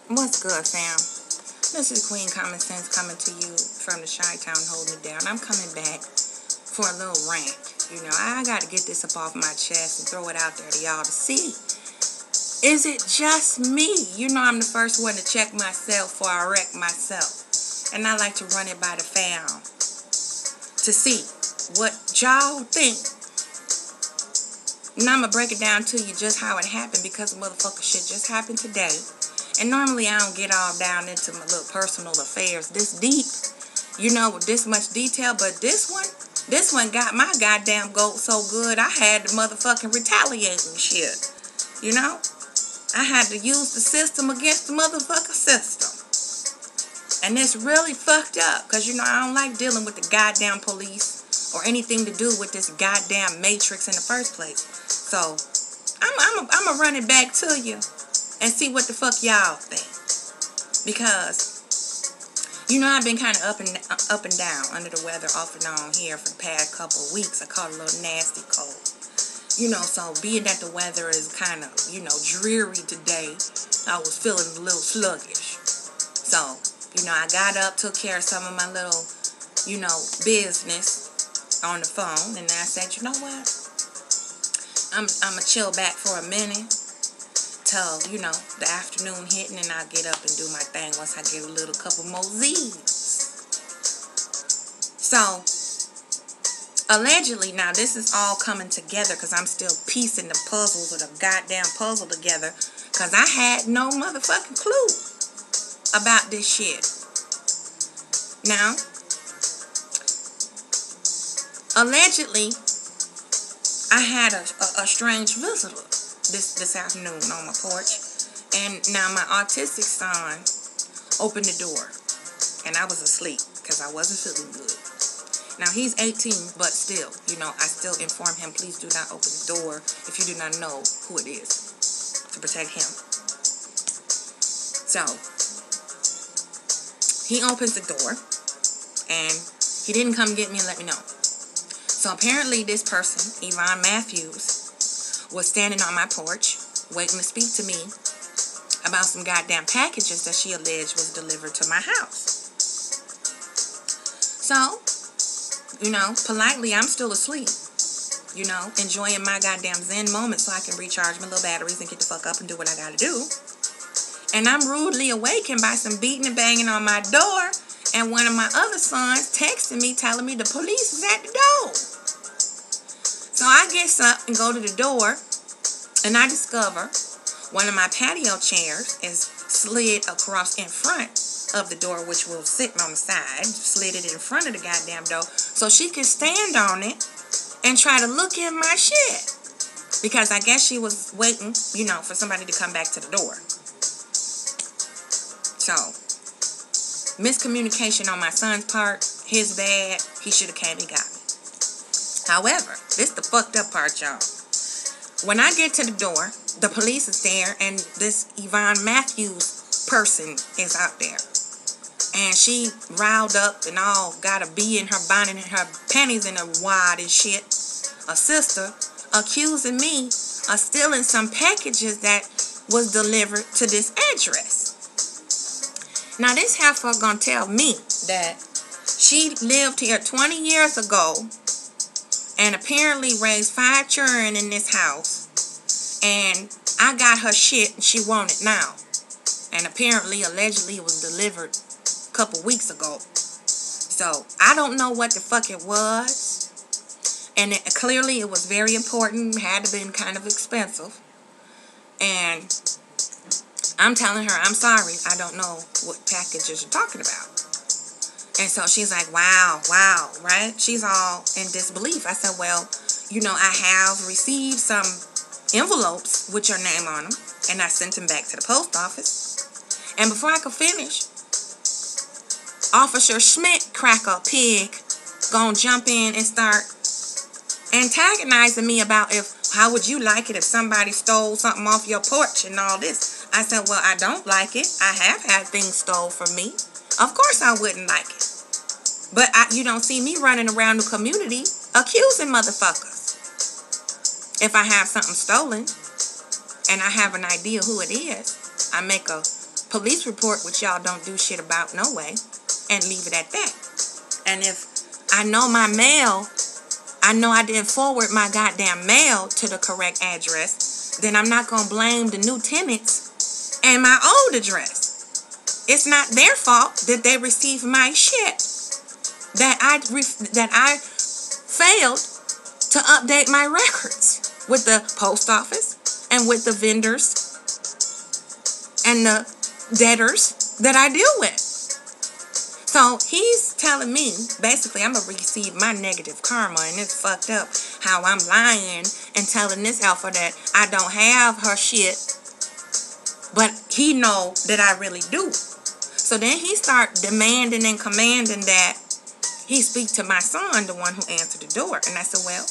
What's good, fam? This is Queen Common Sense coming to you from the Chi-Town holding it down. I'm coming back for a little rant. You know, I got to get this up off my chest and throw it out there to y'all to see. Is it just me? You know, I'm the first one to check myself before I wreck myself. And I like to run it by the fam to see what y'all think. And I'm going to break it down to you just how it happened, because motherfucker shit just happened today. And normally I don't get all down into my little personal affairs this deep, you know, with this much detail. But this one got my goddamn goat so good I had to motherfucking retaliate and shit. You know? I had to use the system against the motherfucking system. And it's really fucked up, because, you know, I don't like dealing with the goddamn police or anything to do with this goddamn matrix in the first place. So, I'm going to run it back to you and see what the fuck y'all think. Because, you know, I've been kind of up and down, under the weather, off and on here for the past couple of weeks. I caught a little nasty cold. You know, so being that the weather is kind of, you know, dreary today, I was feeling a little sluggish. So, you know, I got up, took care of some of my little, you know, business on the phone. And then I said, you know what? I'm going to chill back for a minute till, you know, the afternoon hitting, and I'll get up and do my thing once I get a little couple more Z's. So, allegedly, now this is all coming together because I'm still piecing the puzzles of the goddamn puzzle together, because I had no motherfucking clue about this shit. Now, allegedly, I had a strange visitor this afternoon on my porch, and now my autistic son opened the door, and I was asleep because I wasn't feeling good. Now, he's 18, but still, you know, I still inform him, please do not open the door if you do not know who it is, to protect him. So, he opens the door, and he didn't come get me and let me know. So, apparently, this person, Yvonne Matthews, was standing on my porch, waiting to speak to me about some goddamn packages that she alleged was delivered to my house. So, you know, politely, I'm still asleep, you know, enjoying my goddamn zen moment so I can recharge my little batteries and get the fuck up and do what I gotta do. And I'm rudely awakened by some beating and banging on my door, and one of my other sons texting me telling me the police is at the door. So I get up and go to the door, and I discover one of my patio chairs is slid across in front of the door, which was sitting on the side, slid it in front of the goddamn door, so she could stand on it and try to look in my shit. Because I guess she was waiting, you know, for somebody to come back to the door. So, miscommunication on my son's part, his bad, he should have came and got me. However, this the fucked up part, y'all. When I get to the door, the police is there, and this Yvonne Matthews person is out there. And she riled up and all, got a bee in her bonnet and her panties in her wad and shit. A sister accusing me of stealing some packages that was delivered to this address. Now, this heifer gonna tell me that she lived here 20 years ago and apparently raised 5 children in this house, and I got her shit and she want it now. And apparently, allegedly, it was delivered a couple weeks ago. So, I don't know what the fuck it was. And clearly, it was very important, had to been kind of expensive. And I'm telling her, I'm sorry, I don't know what packages you're talking about. And so she's like, wow, right? She's all in disbelief. I said, well, you know, I have received some envelopes with your name on them, and I sent them back to the post office. And before I could finish, Officer SCHMIDT, cracker pig, gonna jump in and start antagonizing me about how would you like it if somebody stole something off your porch and all this. I said, well, I don't like it. I have had things stole from me. Of course I wouldn't like it. But you don't see me running around the community accusing motherfuckers. If I have something stolen and I have an idea who it is, I make a police report, which y'all don't do shit about no way, and leave it at that. And if I know my mail, I know I didn't forward my goddamn mail to the correct address, then I'm not going to blame the new tenants and my old address. It's not their fault that they received my shit, that I failed to update my records with the post office and with the vendors and the debtors that I deal with. So he's telling me, basically, I'm going to receive my negative karma, and it's fucked up how I'm lying and telling this alpha that I don't have her shit, but he know that I really do. So then he start demanding and commanding that he speak to my son, the one who answered the door. And I said, well,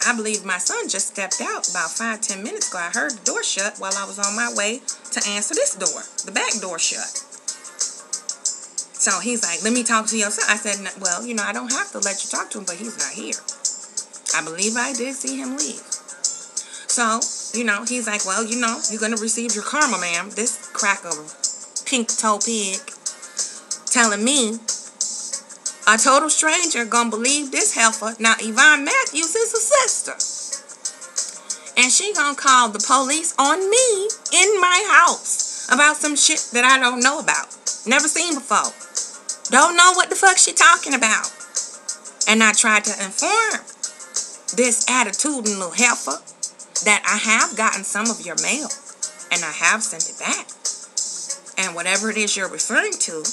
I believe my son just stepped out about 5-10 minutes ago. I heard the door shut while I was on my way to answer this door, the back door shut. So he's like, let me talk to your son. I said, well, you know, I don't have to let you talk to him, but he's not here. I believe I did see him leave. So, you know, he's like, well, you know, you're going to receive your karma, ma'am. This crack of pink toe pig telling me a total stranger gonna believe this heifer. Now, Yvonne Matthews is a sister. And she gonna call the police on me in my house about some shit that I don't know about. Never seen before. Don't know what the fuck she talking about. And I tried to inform this attitudinal heifer that I have gotten some of your mail. And I have sent it back. And whatever it is you're referring to,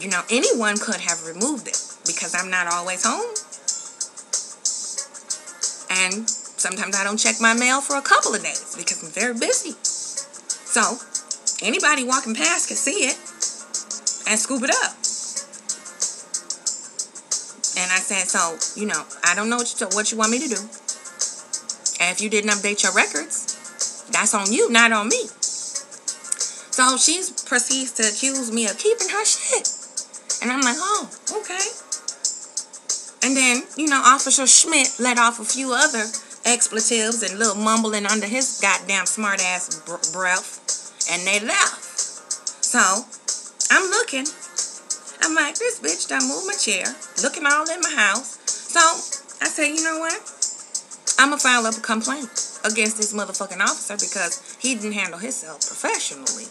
you know, anyone could have removed it because I'm not always home. And sometimes I don't check my mail for a couple of days because I'm very busy. So, anybody walking past can see it and scoop it up. And I said, so, you know, I don't know what you want me to do. And if you didn't update your records, that's on you, not on me. So she proceeds to accuse me of keeping her shit. And I'm like, oh, okay. And then, you know, Officer SCHMIDT let off a few other expletives and little mumbling under his goddamn smart-ass breath. And they left. So, I'm looking. I'm like, this bitch done moved my chair. Looking all in my house. So, I said, you know what? I'm going to file up a complaint against this motherfucking officer because he didn't handle himself professionally.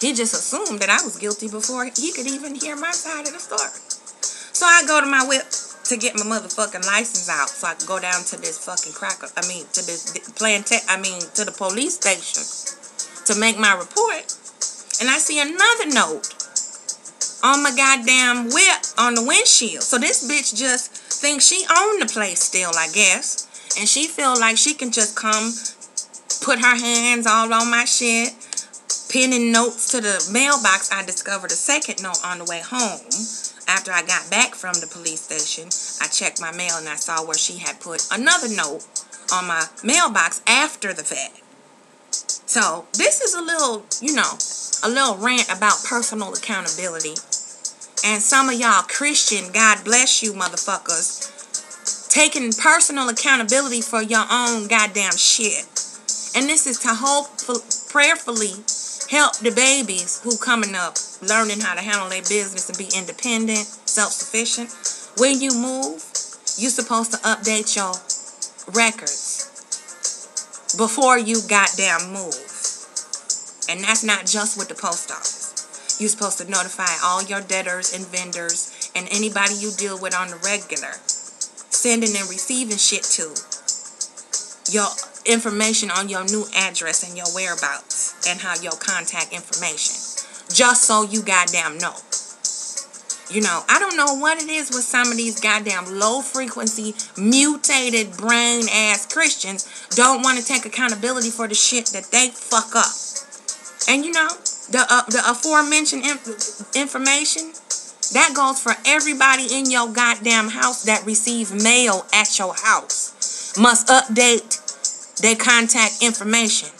He just assumed that I was guilty before he could even hear my side of the story. So I go to my whip to get my motherfucking license out so I can go down to this fucking to the police station to make my report. And I see another note on my goddamn whip on the windshield. So this bitch just thinks she owned the place still, I guess. And she feel like she can just come put her hands all on my shit, pinning notes to the mailbox. I discovered a second note on the way home. After I got back from the police station, I checked my mail and I saw where she had put another note on my mailbox after the fact. So, this is a little rant about personal accountability. And some of y'all Christian, God bless you motherfuckers, taking personal accountability for your own goddamn shit. And this is to prayerfully help the babies who coming up, learning how to handle their business and be independent, self-sufficient. When you move, you're supposed to update your records before you goddamn move. And that's not just with the post office. You're supposed to notify all your debtors and vendors and anybody you deal with on the regular, sending and receiving shit to, your information on your new address and your whereabouts and how your contact information, just so you goddamn know. You know, I don't know what it is with some of these goddamn low frequency mutated brain ass Christians don't want to take accountability for the shit that they fuck up. And you know, the aforementioned information that goes for everybody in your goddamn house that receive mail at your house. Must update their contact information.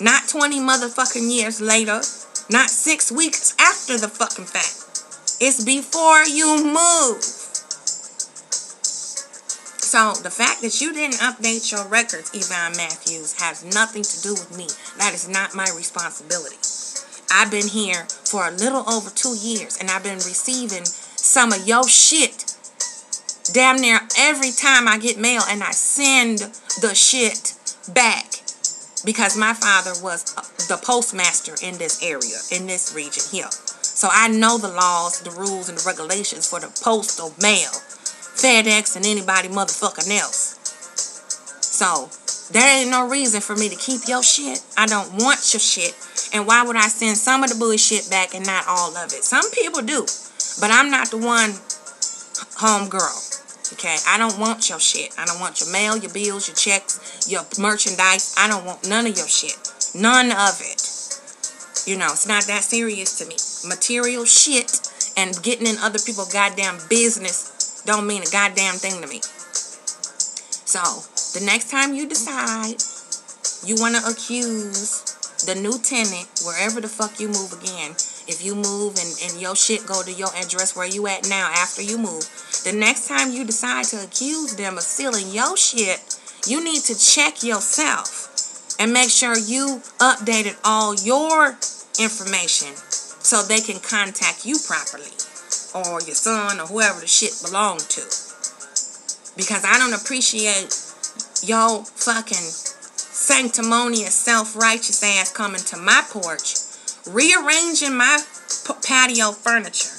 Not 20 motherfucking years later. Not 6 weeks after the fucking fact. It's before you move. So, the fact that you didn't update your records, Yvonne Matthews, has nothing to do with me. That is not my responsibility. I've been here for a little over 2 years, and I've been receiving some of your shit damn near every time I get mail, and I send the shit back because my father was the postmaster in this area, in this region here. So I know the laws, the rules, and the regulations for the postal mail, FedEx, and anybody motherfucking else. So there ain't no reason for me to keep your shit. I don't want your shit. And why would I send some of the bullshit back and not all of it? Some people do. But I'm not the one home girl. Okay? I don't want your shit. I don't want your mail, your bills, your checks, your merchandise. I don't want none of your shit. None of it. You know, it's not that serious to me. Material shit and getting in other people's goddamn business don't mean a goddamn thing to me. So, the next time you decide you want to accuse the new tenant, wherever the fuck you move again, if you move and your shit go to your address where you at now after you move, the next time you decide to accuse them of stealing your shit, you need to check yourself and make sure you updated all your information so they can contact you properly, or your son, or whoever the shit belonged to. Because I don't appreciate your fucking sanctimonious, self-righteous ass coming to my porch, rearranging my patio furniture,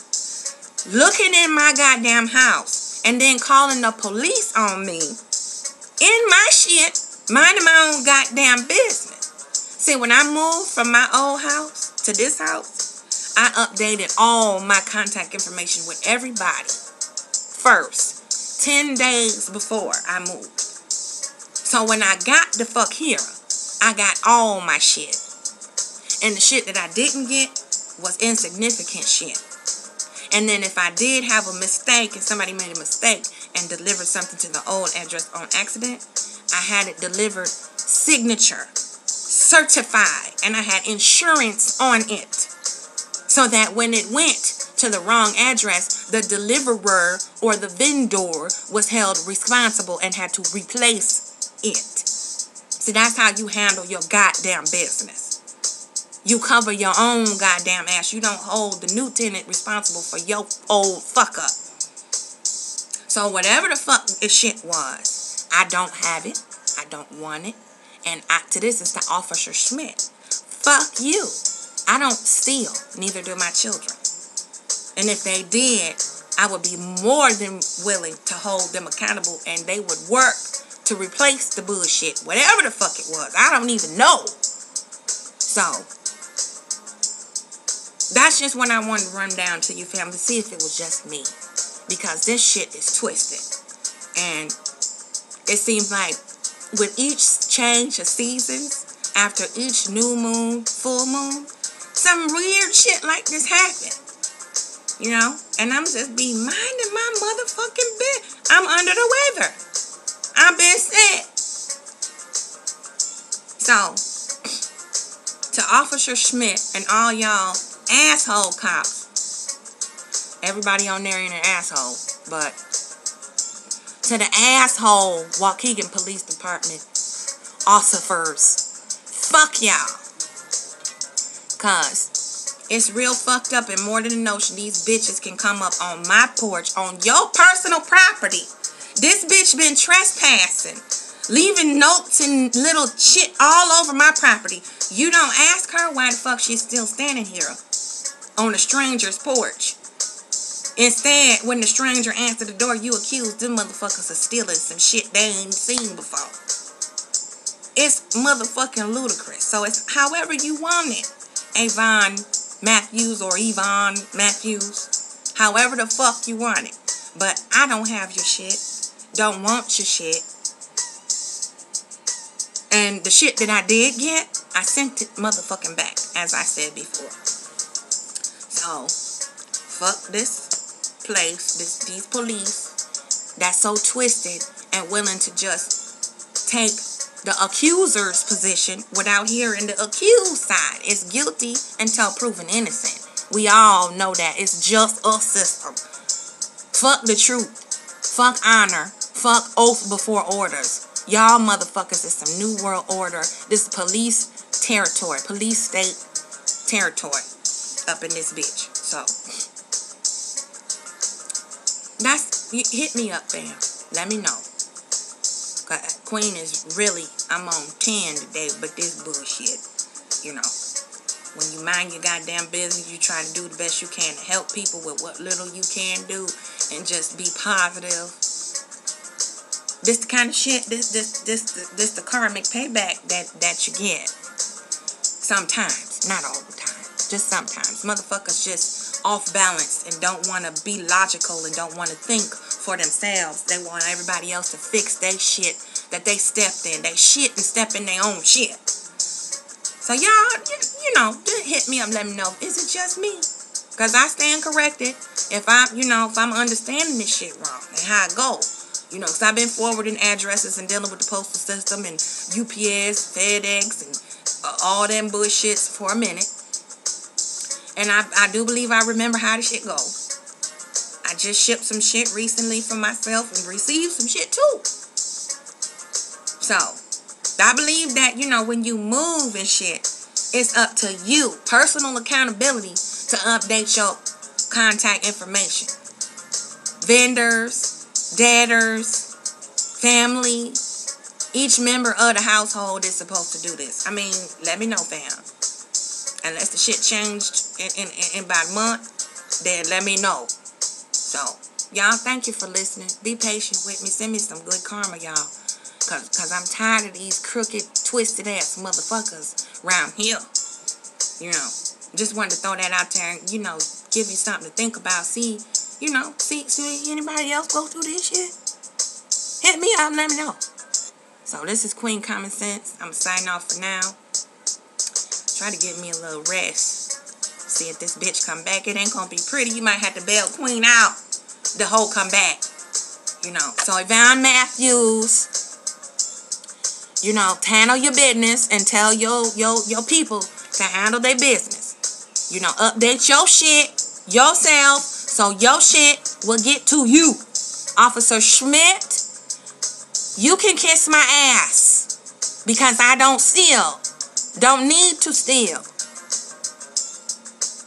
looking in my goddamn house, and then calling the police on me in my shit, minding my own goddamn business. See, when I moved from my old house to this house, I updated all my contact information with everybody first, 10 days before I moved. So when I got the fuck here, I got all my shit. And the shit that I didn't get was insignificant shit. And then if I did have a mistake and somebody made a mistake and delivered something to the old address on accident, I had it delivered signature, certified, and I had insurance on it. So that when it went to the wrong address, the deliverer or the vendor was held responsible and had to replace it. See, that's how you handle your goddamn business. You cover your own goddamn ass. You don't hold the new tenant responsible for your old fuck up. So whatever the fuck this shit was, I don't have it. I don't want it. And to this is to Officer Schmidt. Fuck you. I don't steal. Neither do my children. And if they did, I would be more than willing to hold them accountable, and they would work to replace the bullshit, whatever the fuck it was. I don't even know. So, that's just what I wanted to run down to you, family, see if it was just me. Because this shit is twisted. And it seems like with each change of seasons, after each new moon, full moon, some weird shit like this happen. You know? And I'm just be minding my motherfucking business. I'm under the weather. I've been sick. So, to Officer Schmidt and all y'all asshole cops, everybody on there ain't an asshole, but to the asshole Waukegan Police Department officers, fuck y'all. Cause it's real fucked up, and more than a notion these bitches can come up on my porch on your personal property. This bitch been trespassing, leaving notes and little shit all over my property. You don't ask her why the fuck she's still standing here on a stranger's porch. Instead, when the stranger answered the door, you accuse them motherfuckers of stealing some shit they ain't seen before. It's motherfucking ludicrous. So it's however you want it. Avon Matthews or Yvonne Matthews. However the fuck you want it. But I don't have your shit. Don't want your shit. And the shit that I did get, I sent it motherfucking back, as I said before. So, fuck this place, these police that's so twisted and willing to just take the accuser's position without hearing the accused side. It's guilty until proven innocent. We all know that. It's just a system. Fuck the truth. Fuck honor. Fuck oath before orders. Y'all motherfuckers is some new world order. This is police territory. Police state territory up in this bitch. So that's, hit me up, fam. Let me know. Queen is really, I'm on 10 today, but this bullshit, you know. When you mind your goddamn business, you try to do the best you can to help people with what little you can do and just be positive. This the kind of shit, this the karmic payback that you get. Sometimes, not all the time, just sometimes. Motherfuckers just off balance and don't want to be logical and don't want to think for themselves. They want everybody else to fix their shit that they stepped in. They shit and step in their own shit. So y'all, you know, just hit me up, let me know. Is it just me? Because I stand corrected if I'm understanding this shit wrong and how it goes. You know, because I've been forwarding addresses and dealing with the postal system and UPS, FedEx, and all them bullshits for a minute. And I do believe I remember how the shit goes. I just shipped some shit recently for myself and received some shit too. So, I believe that, you know, when you move and shit, it's up to you. Personal accountability to update your contact information. Vendors, debtors, family, each member of the household is supposed to do this. I mean, let me know, fam. Unless the shit changed in about a month, then let me know. So, y'all, thank you for listening. Be patient with me. Send me some good karma, y'all. Cause I'm tired of these crooked, twisted ass motherfuckers around here. You know, just wanted to throw that out there and, you know, give you something to think about. See anybody else go through this shit? Hit me up and let me know. So this is Queen Common Sense. I'm signing off for now. Try to give me a little rest. See if this bitch come back. It ain't gonna be pretty. You might have to bail Queen out. The whole come back. You know. So YVONNE Matthews, you know, handle your business and tell your people to handle their business. You know, update your shit yourself so your shit will get to you. Officer SCHMIDT, you can kiss my ass because I don't steal. Don't need to steal.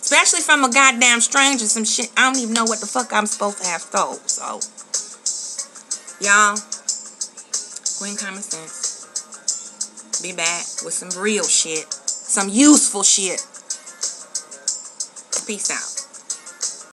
Especially from a goddamn stranger, some shit I don't even know what the fuck I'm supposed to have stole. So, y'all, Queen Common Sense. Be back with some real shit. Some useful shit. Peace out.